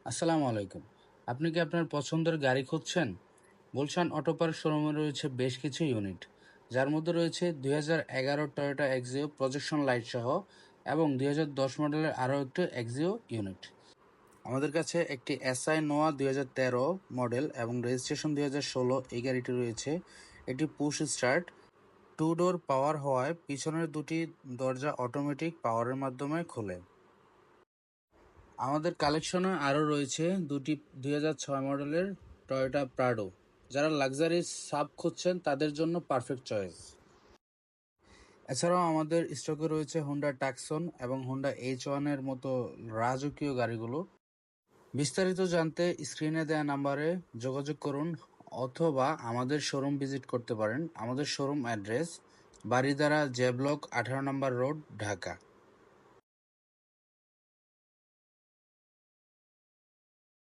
আসসালামু আলাইকুম। আপনি কি আপনার পছন্দের গাড়ি খুঁজছেন? গুলশান অটো পার্ক শোরুমে রয়েছে বেশ কিছু ইউনিট, যার মধ্যে রয়েছে 2011 টয়োটা এক্সিও প্রজেকশন লাইট সহ এবং 2010 মডেলের আরও একটি এক্সিও ইউনিট। আমাদের কাছে একটি এসআই নোয়া 2013 মডেল এবং রেজিস্ট্রেশন 2016 এই গাড়িটি রয়েছে। এটি পুশ স্টার্ট, টু ডোর পাওয়ার হওয়ায় পিছনের দুটি দরজা অটোমেটিক পাওয়ারের মাধ্যমে খোলে। আমাদের কালেকশনে আরও রয়েছে দুটি 2006 মডেলের টয়োটা প্রাডো। যারা লাক্সারি সাব খুঁজছেন তাদের জন্য পারফেক্ট চয়েস। এছাড়াও আমাদের স্টকে রয়েছে হোন্ডা টাকসন এবং হোন্ডা H1 এর মতো রাজকীয় গাড়িগুলো। বিস্তারিত জানতে স্ক্রিনে দেওয়া নাম্বারে যোগাযোগ করুন অথবা আমাদের শোরুম ভিজিট করতে পারেন। আমাদের showroom address Baridhara J block 18 নম্বর রোড, ঢাকা।